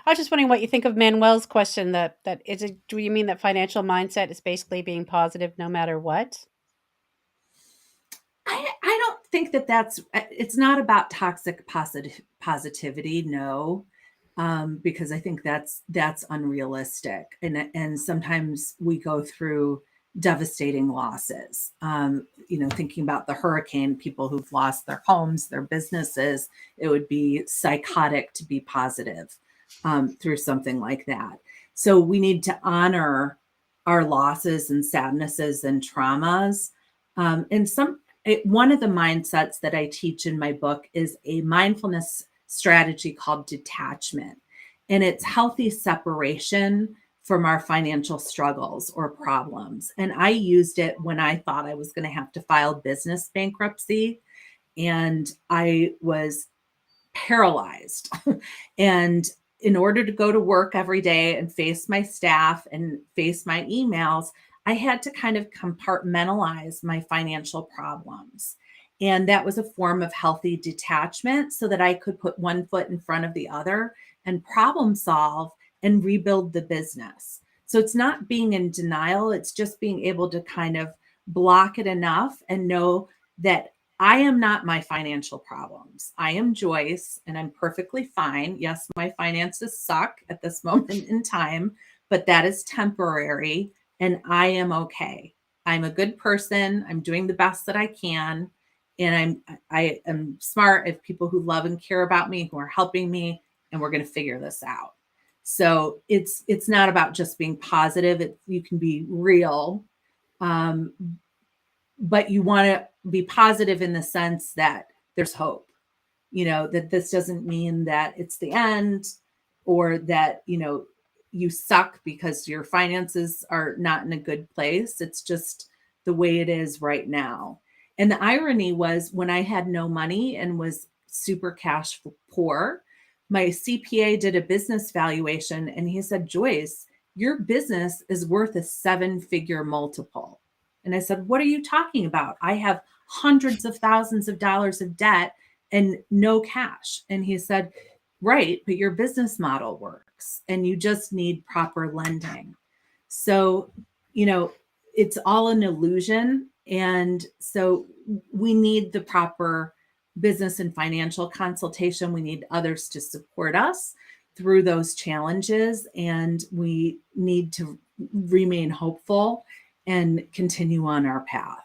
I was just wondering what you think of Manuel's question that is it, do you mean that financial mindset is basically being positive no matter what? I don't think that's, it's not about toxic positivity. No. Because I think that's unrealistic. And sometimes we go through devastating losses. Thinking about the hurricane, people who've lost their homes, their businesses, it would be psychotic to be positive through something like that. So we need to honor our losses and sadnesses and traumas. One of the mindsets that I teach in my book is a mindfulness strategy called detachment. And it's healthy separation from our financial struggles or problems. And I used it when I thought I was going to have to file business bankruptcy. And I was paralyzed. And in order to go to work every day and face my staff and face my emails, I had to kind of compartmentalize my financial problems. And that was a form of healthy detachment so that I could put one foot in front of the other and problem solve and rebuild the business. So it's not being in denial. It's just being able to kind of block it enough and know that I am not my financial problems. I am Joyce and I'm perfectly fine. Yes, my finances suck at this moment in time, but that is temporary and I am okay. I'm a good person. I'm doing the best that I can. And I am smart. I have people who love and care about me, who are helping me, and we're going to figure this out. So it's not about just being positive. You can be real, but you want to be positive in the sense that there's hope. That this doesn't mean that it's the end, or that you suck because your finances are not in a good place. It's just the way it is right now. And the irony was, when I had no money and was super cash poor, my CPA did a business valuation and he said, Joyce, your business is worth a 7-figure multiple. And I said, what are you talking about? I have hundreds of thousands of dollars of debt and no cash. And he said, right, but your business model works and you just need proper lending. So, it's all an illusion. And so we need the proper business and financial consultation. We need others to support us. through those challenges, and we need to remain hopeful and continue on our path.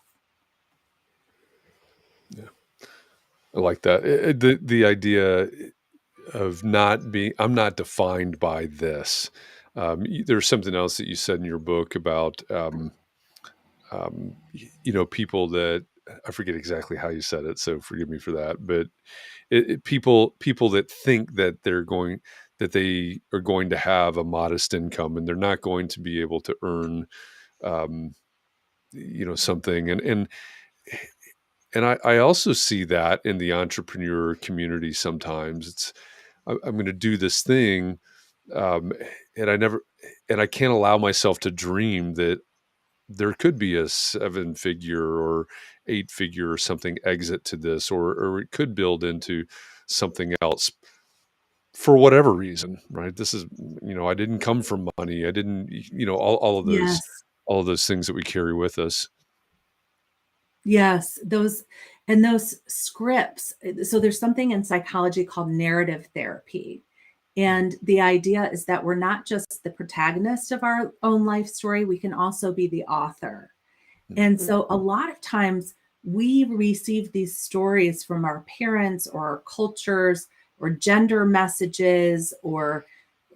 Yeah, I like that. The idea of not being, I'm not defined by this. There's something else that you said in your book about, people that, I forget exactly how you said it, so forgive me for that. But people that think that they are going to have a modest income and they're not going to be able to earn, um, something. And I also see that in the entrepreneur community sometimes. I'm going to do this thing, um, and I can't allow myself to dream that there could be a 7-figure or 8-figure or something exit to this, or it could build into something else for whatever reason, right? This is, I didn't come from money. I didn't, Yes. all of those things that we carry with us. Yes, those scripts. So there's something in psychology called narrative therapy. And the idea is that we're not just the protagonist of our own life story, we can also be the author. And so a lot of times we receive these stories from our parents or our cultures or gender messages or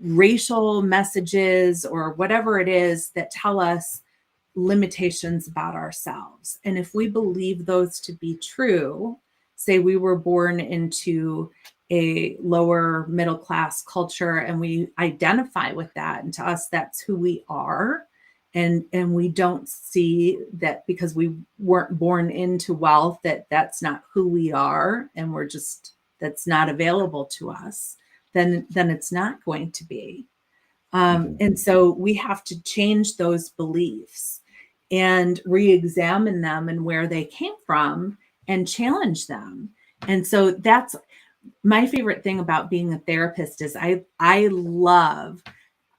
racial messages or whatever it is that tell us limitations about ourselves. And if we believe those to be true, say we were born into a lower middle class culture and we identify with that, and to us that's who we are, and we don't see that because we weren't born into wealth that that's not who we are, and we're just, that's not available to us, then it's not going to be. And so we have to change those beliefs and re-examine them and where they came from and challenge them. And so that's my favorite thing about being a therapist is I love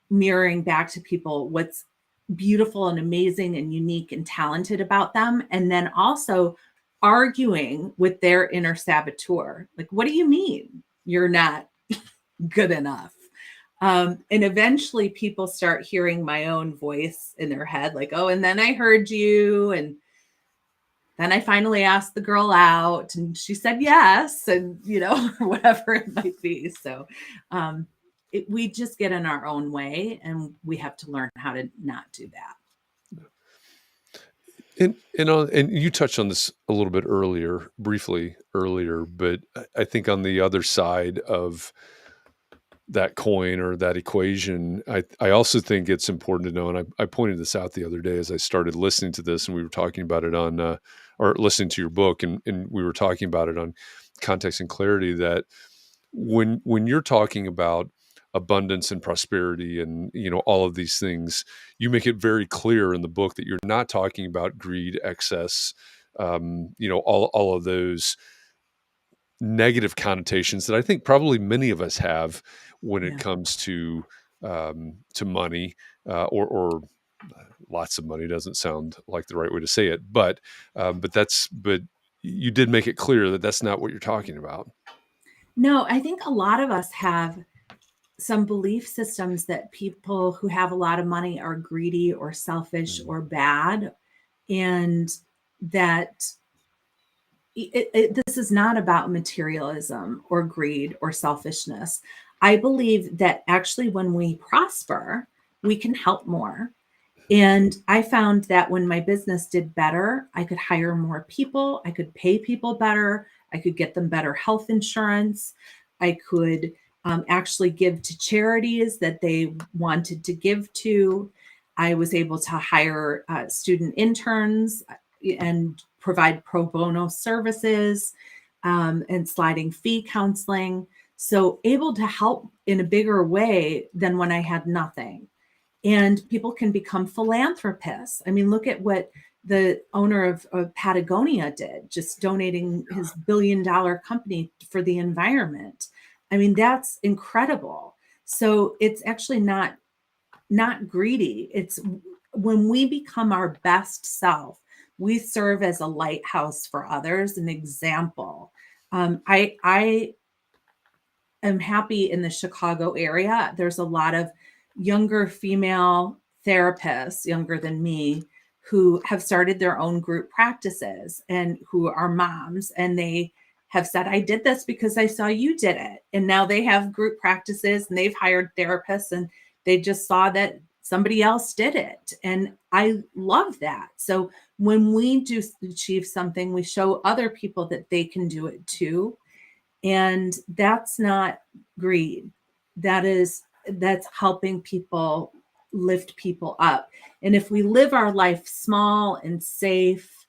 mirroring back to people what's beautiful and amazing and unique and talented about them, and then also arguing with their inner saboteur. Like, what do you mean you're not good enough? And eventually people start hearing my own voice in their head, like, oh, and then I heard you. And then I finally asked the girl out and she said yes, and, or whatever it might be. So we just get in our own way, and we have to learn how to not do that. And you touched on this a little bit briefly earlier, but I think on the other side of that coin or that equation, I also think it's important to know, and I pointed this out the other day as I started listening to this, and we were talking about it on, or listening to your book, and we were talking about it on Context and Clarity, that when you're talking about abundance and prosperity and all of these things, you make it very clear in the book that you're not talking about greed, excess, all of those negative connotations that I think probably many of us have when it Yeah. comes to money, or lots of money doesn't sound like the right way to say it, but you did make it clear that that's not what you're talking about. No, I think a lot of us have some belief systems that people who have a lot of money are greedy or selfish or bad, and that this is not about materialism or greed or selfishness. I believe that actually when we prosper, we can help more. And I found that when my business did better, I could hire more people, I could pay people better, I could get them better health insurance, I could actually give to charities that they wanted to give to. I was able to hire student interns and provide pro bono services, and sliding fee counseling. So able to help in a bigger way than when I had nothing. And people can become philanthropists. I mean, look at what the owner of Patagonia did, just donating his billion-dollar company for the environment. I mean, that's incredible. So it's actually not greedy. It's when we become our best self, we serve as a lighthouse for others, an example. I am happy in the Chicago area. There's a lot of younger female therapists, younger than me, who have started their own group practices and who are moms. And they have said, I did this because I saw you did it. And now they have group practices and they've hired therapists and they just saw that somebody else did it. And I love that. So when we do achieve something, we show other people that they can do it too. And that's not greed. That's helping people, lift people up. And if we live our life small and safe,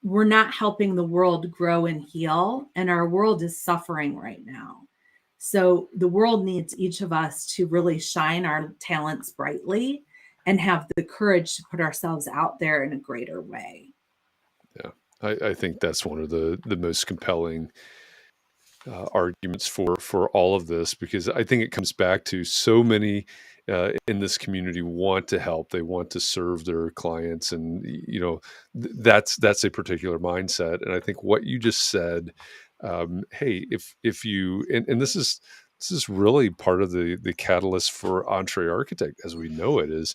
we're not helping the world grow and heal. And our world is suffering right now. So the world needs each of us to really shine our talents brightly and have the courage to put ourselves out there in a greater way. Yeah, I think that's one of the most compelling arguments for all of this, because I think it comes back to so many in this community want to help, they want to serve their clients, and that's a particular mindset. And I think what you just said, hey, if you and this is really part of the catalyst for Entree Architect as we know it, is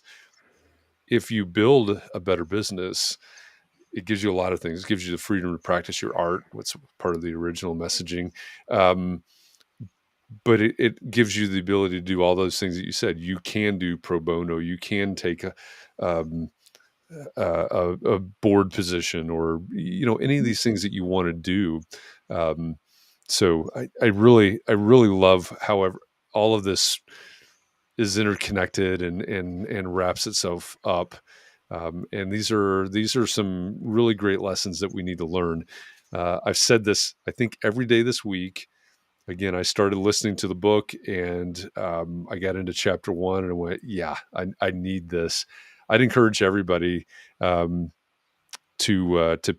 if you build a better business, it gives you a lot of things. It gives you the freedom to practice your art, what's part of the original messaging. But it gives you the ability to do all those things that you said. You can do pro bono. You can take a board position, or any of these things that you want to do. So I really love however all of this is interconnected and wraps itself up. And these are some really great lessons that we need to learn. I've said this, I think, every day this week. Again, I started listening to the book, and I got into chapter 1 and I went, yeah, I need this. I'd encourage everybody to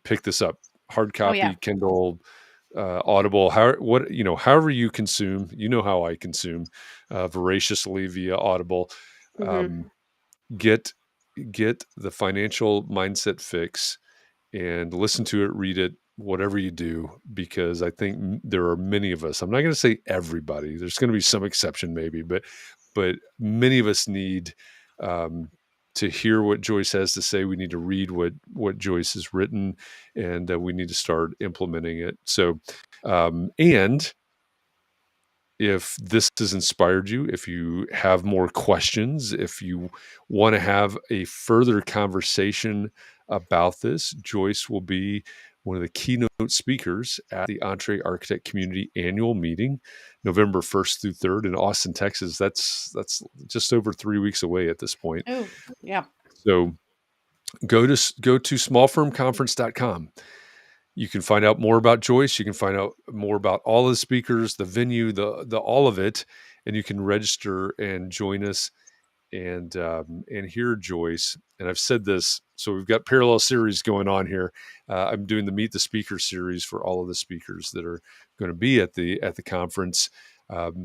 pick this up. Hard copy, yeah. Kindle, Audible, however you consume. How I consume voraciously via Audible. Get the Financial Mindset Fix and listen to it, read it, whatever you do, because I think there are many of us. I'm not going to say everybody. There's going to be some exception maybe, but many of us need to hear what Joyce has to say. We need to read what Joyce has written, and we need to start implementing it. So, and if this has inspired you, if you have more questions, if you want to have a further conversation about this, Joyce will be one of the keynote speakers at the Entree Architect Community Annual Meeting, November 1st through 3rd in Austin, Texas. That's just over 3 weeks away at this point. Oh, yeah. So go to smallfirmconference.com. You can find out more about Joyce. You can find out more about all the speakers, the venue, the all of it, and you can register and join us and hear Joyce. And I've said this, so we've got parallel series going on here. I'm doing the Meet the Speaker series for all of the speakers that are going to be at the conference.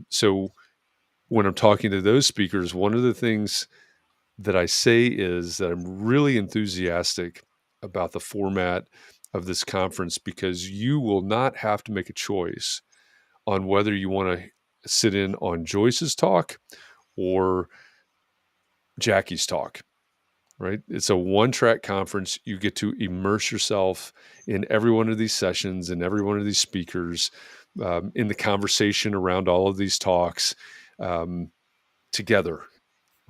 So when I'm talking to those speakers, one of the things that I say is that I'm really enthusiastic about the format of this conference, because you will not have to make a choice on whether you want to sit in on Joyce's talk or Jackie's talk, right? It's a one-track conference. You get to immerse yourself in every one of these sessions and every one of these speakers, in the conversation around all of these talks, together.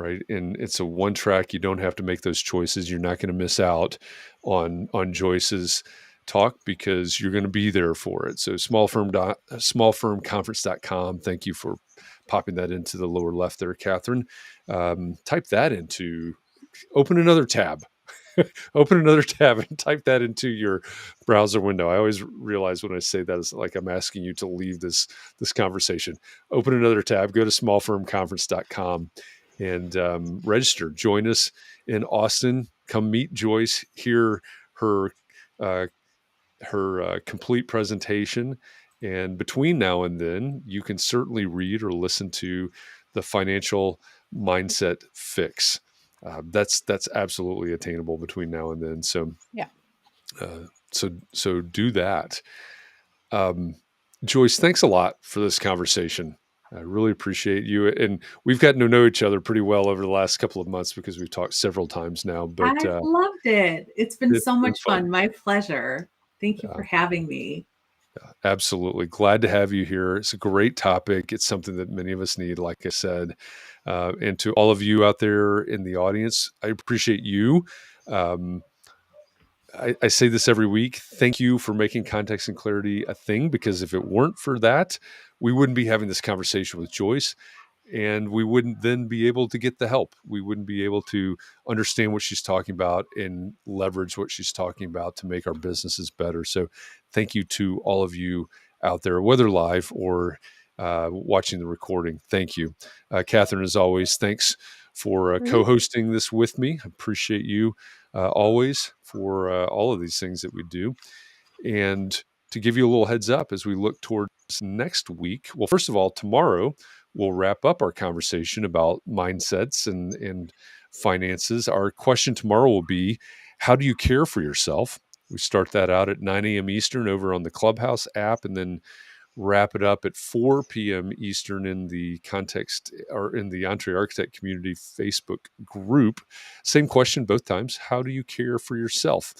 Right. And it's a one track. You don't have to make those choices. You're not going to miss out on Joyce's talk because you're going to be there for it. So smallfirmconference.com. Thank you for popping that into the lower left there, Katharine. Type that into, open another tab. Open another tab and type that into your browser window. I always realize when I say that, it's like I'm asking you to leave this conversation. Open another tab, go to smallfirmconference.com and register. Join us in Austin. Come meet Joyce, hear her complete presentation. And between now and then, you can certainly read or listen to the Financial Mindset Fix. That's absolutely attainable between now and then. So yeah. So do that. Joyce, thanks a lot for this conversation. I really appreciate you. And we've gotten to know each other pretty well over the last couple of months because we've talked several times now, but I've loved it. It's been it's so been much fun. fun. My pleasure. Thank you Uh, for having me. Absolutely. Glad to have you here. It's a great topic. It's something that many of us need, like I said. And to all of you out there in the audience, I appreciate you. Um, I say this every week. Thank you for making context and clarity a thing, because if it weren't for that, we wouldn't be having this conversation with Joyce, and we wouldn't then be able to get the help. We wouldn't be able to understand what she's talking about and leverage what she's talking about to make our businesses better. So thank you to all of you out there, whether live or watching the recording. Thank you. Katharine, as always, thanks for Mhm. co-hosting this with me. I appreciate you always for all of these things that we do. And to give you a little heads up as we look towards next week, well, first of all, tomorrow we'll wrap up our conversation about mindsets and finances. Our question tomorrow will be, how do you care for yourself? We start that out at 9 a.m. Eastern over on the Clubhouse app, and then wrap it up at 4 p.m. Eastern in the context or in the Entree Architect Community Facebook group. Same question both times. How do you care for yourself?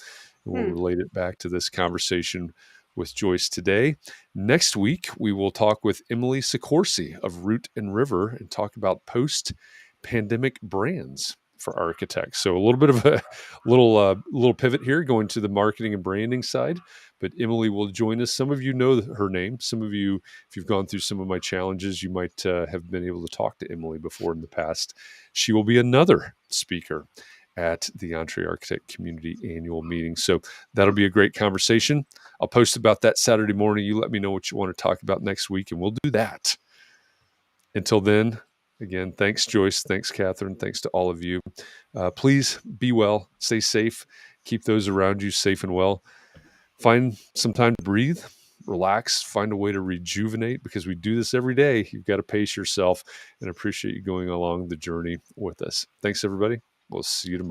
And we'll Hmm. relate it back to this conversation with Joyce today. Next week, we will talk with Emily Sicorsi of Root and River and talk about post-pandemic brands for architects. So a little bit of a little pivot here, going to the marketing and branding side. But Emily will join us. Some of you know her name. Some of you, if you've gone through some of my challenges, you might have been able to talk to Emily before in the past. She will be another speaker at the Entree Architect Community Annual Meeting. So that'll be a great conversation. I'll post about that Saturday morning. You let me know what you want to talk about next week, and we'll do that. Until then, again, thanks, Joyce. Thanks, Katharine. Thanks to all of you. Please be well, stay safe, keep those around you safe and well. Find some time to breathe, relax, find a way to rejuvenate, because we do this every day. You've got to pace yourself, and appreciate you going along the journey with us. Thanks, everybody. We'll see you tomorrow.